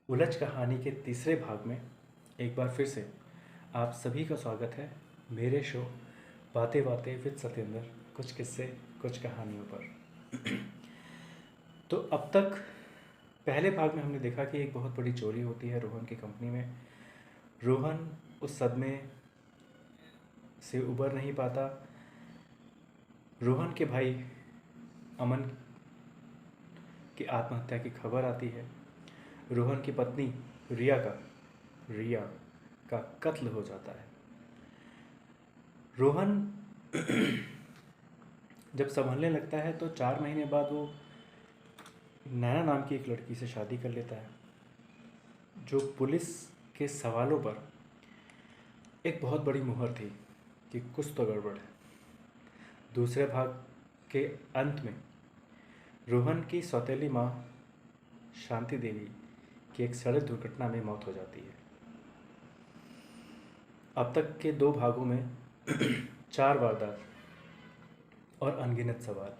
उलझ कहानी के तीसरे भाग में एक बार फिर से आप सभी का स्वागत है मेरे शो बातें बातें विद सत्येंद्र, कुछ किस्से कुछ कहानियों पर। तो अब तक पहले भाग में हमने देखा कि एक बहुत बड़ी चोरी होती है रोहन की कंपनी में। रोहन उस सदमे से उबर नहीं पाता। रोहन के भाई अमन की आत्महत्या की खबर आती है। रोहन की पत्नी रिया का कत्ल हो जाता है। रोहन जब संभलने लगता है तो 4 महीने बाद वो नैना नाम की एक लड़की से शादी कर लेता है, जो पुलिस के सवालों पर एक बहुत बड़ी मुहर थी कि कुछ तो गड़बड़ है। दूसरे भाग के अंत में रोहन की सौतेली माँ शांति देवी की एक सड़क दुर्घटना में मौत हो जाती है। अब तक के 2 भागों में 4 वारदात और अनगिनत सवाल।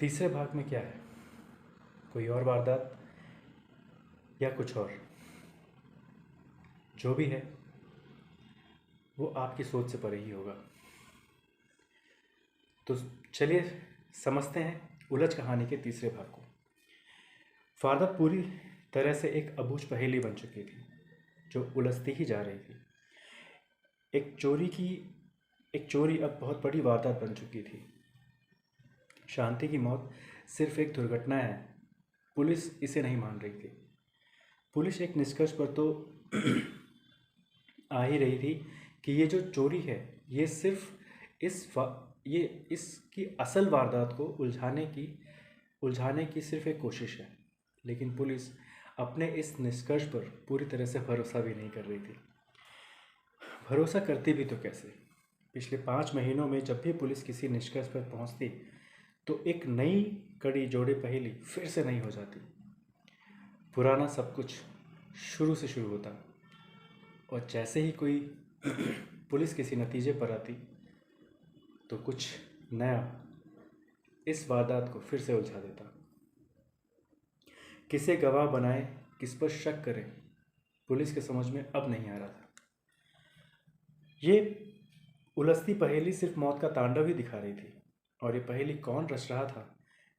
तीसरे भाग में क्या है? कोई और वारदात या कुछ और? जो भी है वो आपकी सोच से परे ही होगा। तो चलिए समझते हैं उलझ कहानी के तीसरे भाग को। वारदात पूरी तरह से एक अबूझ पहेली बन चुकी थी, जो उलझती ही जा रही थी। एक चोरी अब बहुत बड़ी वारदात बन चुकी थी। शांति की मौत सिर्फ एक दुर्घटना है, पुलिस इसे नहीं मान रही थी। पुलिस एक निष्कर्ष पर तो आ ही रही थी कि ये जो चोरी है ये सिर्फ इसकी असल वारदात को उलझाने की सिर्फ एक कोशिश है। लेकिन पुलिस अपने इस निष्कर्ष पर पूरी तरह से भरोसा भी नहीं कर रही थी। भरोसा करती भी तो कैसे? पिछले 5 महीनों में जब भी पुलिस किसी निष्कर्ष पर पहुंचती तो एक नई कड़ी जोड़े पहेली फिर से नहीं हो जाती। पुराना सब कुछ शुरू से शुरू होता और जैसे ही कोई पुलिस किसी नतीजे पर आती तो कुछ नया इस वारदात को फिर से उलझा देता। किसे गवाह बनाए, किस पर शक करें, पुलिस के समझ में अब नहीं आ रहा था। ये उलझती पहेली सिर्फ मौत का तांडव ही दिखा रही थी, और ये पहेली कौन रच रहा था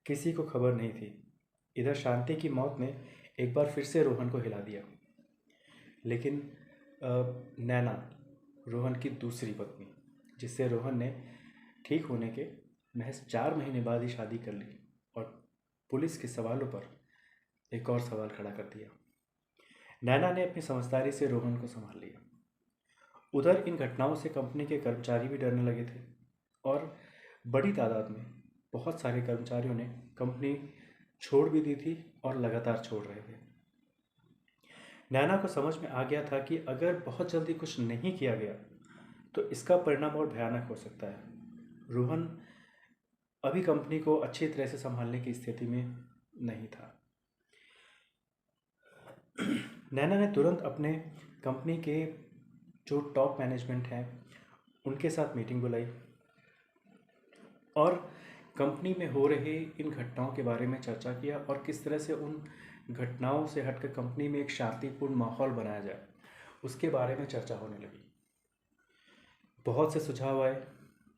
किसी को खबर नहीं थी। इधर शांति की मौत ने एक बार फिर से रोहन को हिला दिया, लेकिन नैना, रोहन की दूसरी पत्नी, जिससे रोहन ने ठीक होने के महज 4 महीने बाद ही शादी कर ली, और पुलिस के सवालों पर एक और सवाल खड़ा कर दिया। नैना ने अपनी समझदारी से रोहन को संभाल लिया। उधर इन घटनाओं से कंपनी के कर्मचारी भी डरने लगे थे, और बड़ी तादाद में बहुत सारे कर्मचारियों ने कंपनी छोड़ भी दी थी और लगातार छोड़ रहे थे। नैना को समझ में आ गया था कि अगर बहुत जल्दी कुछ नहीं किया गया तो इसका परिणाम और भयानक हो सकता है। रोहन अभी कंपनी को अच्छी तरह से संभालने की स्थिति में नहीं था। नैना ने तुरंत अपने कंपनी के जो टॉप मैनेजमेंट है उनके साथ मीटिंग बुलाई और कंपनी में हो रहे इन घटनाओं के बारे में चर्चा किया और किस तरह से उन घटनाओं से हटकर कंपनी में एक शांतिपूर्ण माहौल बनाया जाए, उसके बारे में चर्चा होने लगी। बहुत से सुझाव आए,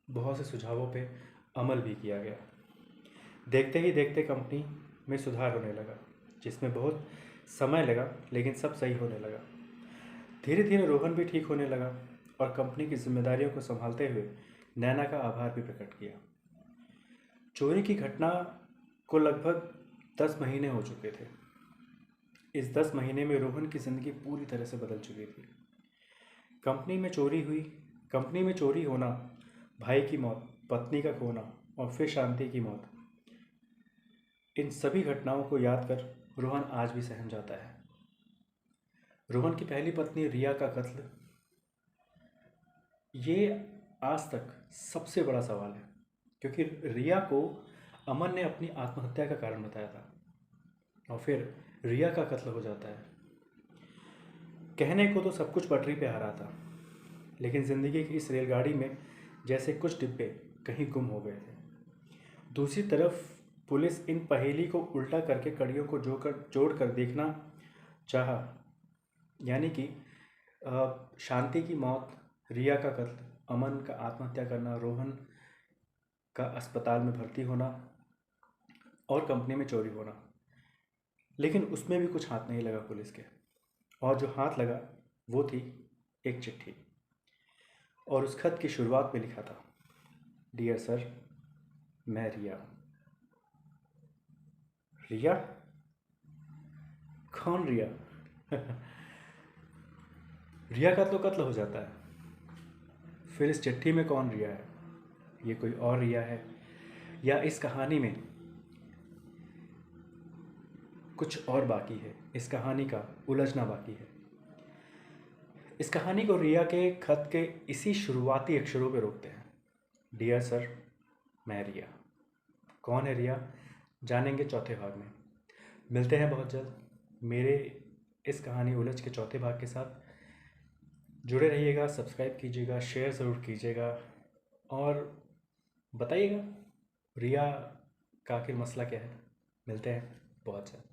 बहुत से सुझावों पे अमल भी किया गया। देखते ही देखते कंपनी में सुधार होने लगा, जिसमें बहुत समय लगा, लेकिन सब सही होने लगा। धीरे धीरे रोहन भी ठीक होने लगा और कंपनी की जिम्मेदारियों को संभालते हुए नैना का आभार भी प्रकट किया। चोरी की घटना को लगभग 10 महीने हो चुके थे। इस 10 महीने में रोहन की ज़िंदगी पूरी तरह से बदल चुकी थी। कंपनी में चोरी होना, भाई की मौत, पत्नी का खोना और फिर शांति की मौत, इन सभी घटनाओं को याद कर रोहन आज भी सहम जाता है। रोहन की पहली पत्नी रिया का कत्ल, ये आज तक सबसे बड़ा सवाल है, क्योंकि रिया को अमन ने अपनी आत्महत्या का कारण बताया था और फिर रिया का कत्ल हो जाता है। कहने को तो सब कुछ पटरी पे आ रहा था, लेकिन ज़िंदगी की इस रेलगाड़ी में जैसे कुछ डिब्बे कहीं गुम हो गए थे। दूसरी तरफ पुलिस इन पहेली को उल्टा करके कड़ियों को जोड़ कर देखना चाहा। यानी कि शांति की मौत, रिया का कत्ल, अमन का आत्महत्या करना, रोहन का अस्पताल में भर्ती होना और कंपनी में चोरी होना। लेकिन उसमें भी कुछ हाथ नहीं लगा पुलिस के। और जो हाथ लगा वो थी एक चिट्ठी। और उस खत की शुरुआत में लिखा था, डियर सर, मैं रिया। रिया? कौन रिया? रिया का तो कत्ल हो जाता है, फिर इस चिट्ठी में कौन रिया है? ये कोई और रिया है, या इस कहानी में कुछ और बाकी है? इस कहानी का उलझना बाकी है। इस कहानी को रिया के खत के इसी शुरुआती अक्षरों पे रोकते हैं, डियर सर, मैं रिया। कौन है रिया, जानेंगे चौथे भाग में। मिलते हैं बहुत जल्द मेरे इस कहानी उलझ के चौथे भाग के साथ। जुड़े रहिएगा, सब्सक्राइब कीजिएगा, शेयर ज़रूर कीजिएगा और बताइएगा रिया का आखिर मसला क्या है। मिलते हैं बहुत जल्द।